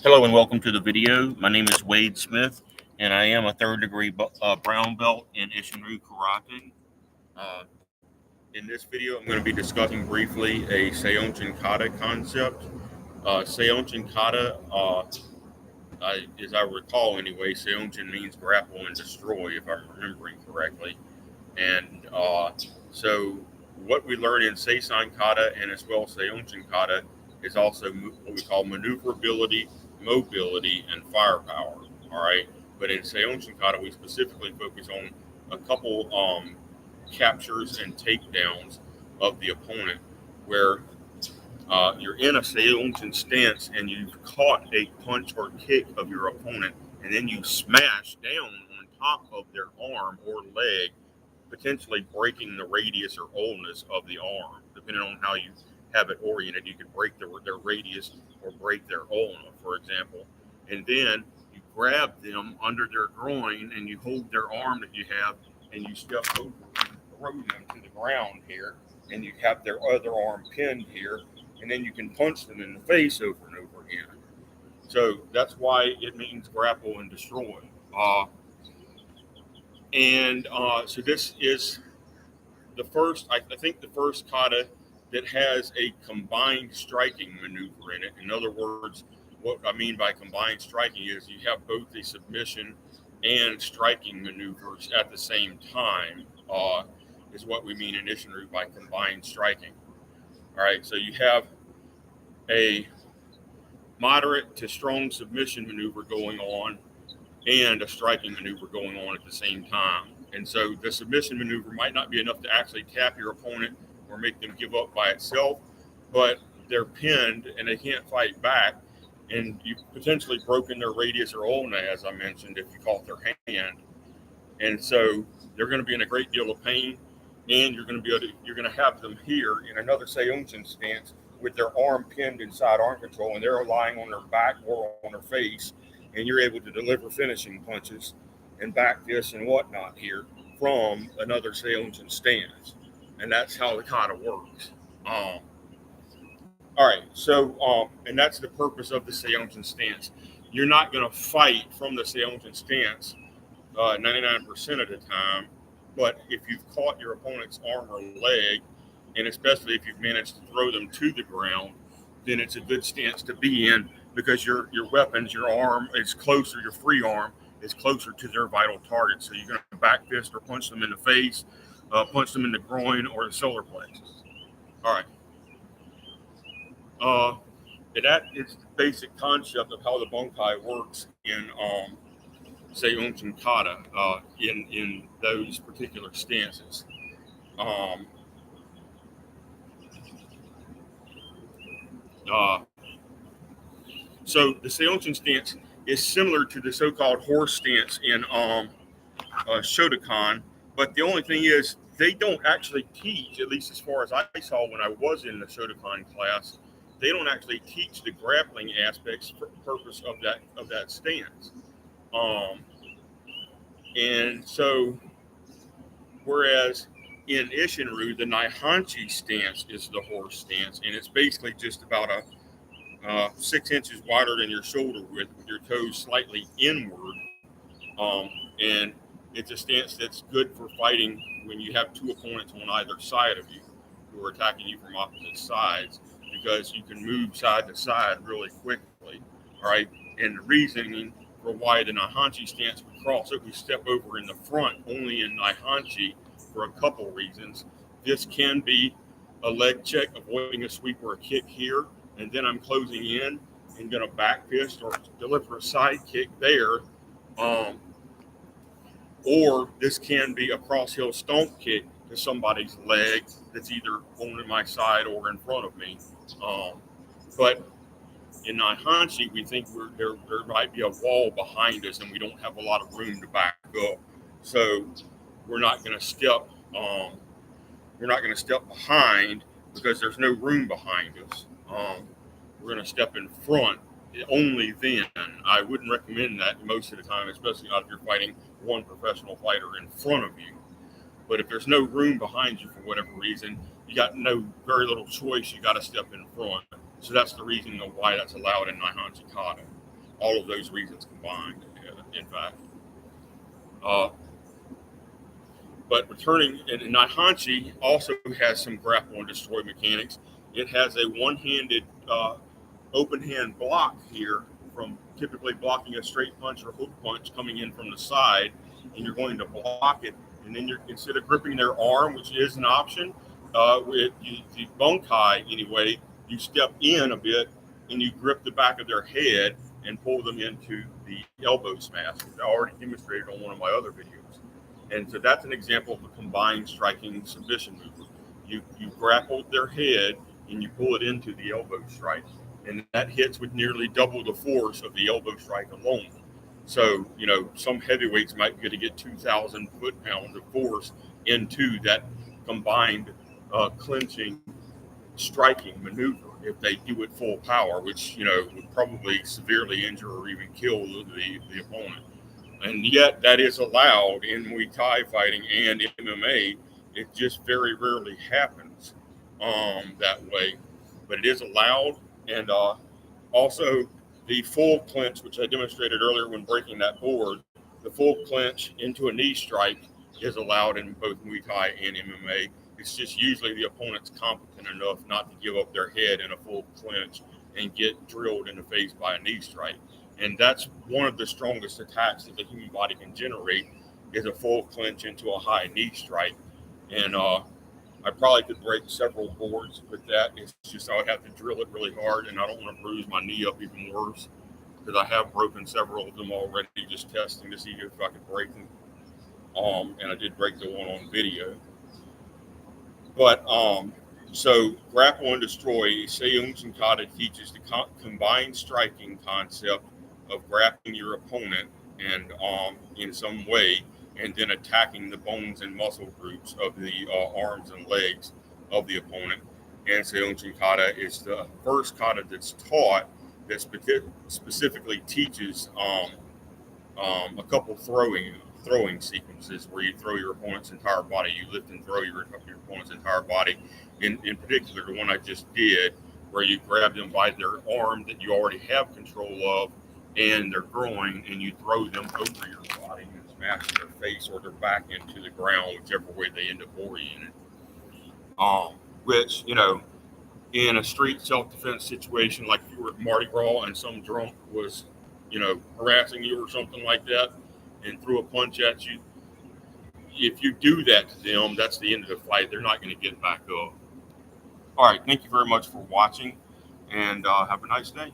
Hello and welcome to the video. My name is Wade Smith, and I am a third-degree brown belt in Isshinryu karate. Uh, in this video, I'm going to be discussing briefly a Seiunchin kata concept. Seiunchin kata, as I recall anyway, Seiunchin means grapple and destroy, if I'm remembering correctly. And so, what we learn in Seisan kata and as well Seiunchin kata is also what we call maneuverability, mobility, and firepower. All right, but in Seiunchin kata, we specifically focus on a couple captures and takedowns of the opponent, where you're in a Seiunchin stance and you've caught a punch or kick of your opponent, and then you smash down on top of their arm or leg, potentially breaking the radius or ulnus of the arm. Depending on how you have it oriented, you could break their radius or break their ulna, for example. And then you grab them under their groin and you hold their arm that you have and you step over and throw them to the ground here. And you have their other arm pinned here. And then you can punch them in the face over and over again. So that's why it means grapple and destroy. So this is the first, I think the first kata that has a combined striking maneuver in it. In other words, what I mean by combined striking is you have both a submission and striking maneuvers at the same time, is what we mean in Isshinryu by combined striking. All right, so you have a moderate to strong submission maneuver going on and a striking maneuver going on at the same time. And so the submission maneuver might not be enough to actually tap your opponent or make them give up by itself, but they're pinned and they can't fight back. And you've potentially broken their radius or ulna, as I mentioned, if you caught their hand. And so they're going to be in a great deal of pain, and you're going to have them here in another Seiunchin stance with their arm pinned inside arm control, and they're lying on their back or on their face, and you're able to deliver finishing punches and back fists and whatnot here from another Seiunchin stance. And that's how the kata works. All right, so, and that's the purpose of the Seiunchin stance. You're not going to fight from the Seiunchin stance 99% of the time, but if you've caught your opponent's arm or leg, and especially if you've managed to throw them to the ground, then it's a good stance to be in because your weapons, your arm is closer, your free arm is closer to their vital target. So you're going to back fist or punch them in the face, punch them in the groin or the solar plexus. All right. And that is the basic concept of how the bunkai works in Seiunchin kata in those particular stances. So the Seiunchin stance is similar to the so-called horse stance in Shotokan, but the only thing is they don't actually teach, at least as far as I saw when I was in the Shotokan class, they don't actually teach the grappling aspects for the purpose of that stance. And so, whereas in Isshinryu, the Naihanchi stance is the horse stance, and it's basically just about 6 inches wider than your shoulder width, with your toes slightly inward. And it's a stance that's good for fighting when you have two opponents on either side of you who are attacking you from opposite sides, because you can move side to side really quickly. All right. And the reasoning for why the Naihanchi stance we cross it, we step over in the front only in Naihanchi for a couple reasons. This can be a leg check, avoiding a sweep or a kick here, and then I'm closing in and going to back fist or deliver a side kick there. Or this can be a cross heel stomp kick to somebody's leg that's either on my side or in front of me. But in Naihanchi, we think there might be a wall behind us and we don't have a lot of room to back up. So we're not going to step behind because there's no room behind us. We're going to step in front only then. I wouldn't recommend that most of the time, especially not if you're fighting one professional fighter in front of you. But if there's no room behind you for whatever reason, you got very little choice. You got to step in front. So that's the reason of why that's allowed in Naihanchi kata. all of those reasons combined, in fact. Uh, but returning, and Naihanchi also has some grapple and destroy mechanics. It has a one-handed open hand block here from typically blocking a straight punch or hook punch coming in from the side, and you're going to block it, and then you're, instead of gripping their arm, which is an option, with the bunkai anyway, you step in a bit and you grip the back of their head and pull them into the elbow smash, which I already demonstrated on one of my other videos. And so that's an example of a combined striking submission move. You grapple their head and you pull it into the elbow strike, and that hits with nearly double the force of the elbow strike alone. So, some heavyweights might be able to get 2,000 foot-pounds of force into that combined clinching striking maneuver if they do it full power, which, would probably severely injure or even kill the opponent. And yet that is allowed in Muay Thai fighting and MMA. It just very rarely happens that way, but it is allowed. And also the full clinch, which I demonstrated earlier when breaking that board, the full clinch into a knee strike is allowed in both Muay Thai and MMA. It's just usually the opponent's competent enough not to give up their head in a full clinch and get drilled in the face by a knee strike. And that's one of the strongest attacks that the human body can generate, is a full clinch into a high knee strike. And I probably could break several boards with that. It's just I would have to drill it really hard, and I don't want to bruise my knee up even worse, because I have broken several of them already just testing to see if I could break them. And I did break the one on video. But so grapple and destroy, Seiunchin teaches the combined striking concept of grappling your opponent and in some way, and then attacking the bones and muscle groups of the arms and legs of the opponent. And Seiunchin kata is the first kata that's taught that specifically teaches a couple throwing sequences where you throw your opponent's entire body. You lift and throw your opponent's entire body. In particular, the one I just did, where you grab them by their arm that you already have control of and their groin, and you throw them over your body and smash their face or their back into the ground, whichever way they end up oriented. Which, in a street self-defense situation, like if you were at Mardi Gras and some drunk was, harassing you or something like that and threw a punch at you, if you do that to them, that's the end of the fight. They're not going to get back up. All right. Thank you very much for watching, and have a nice day.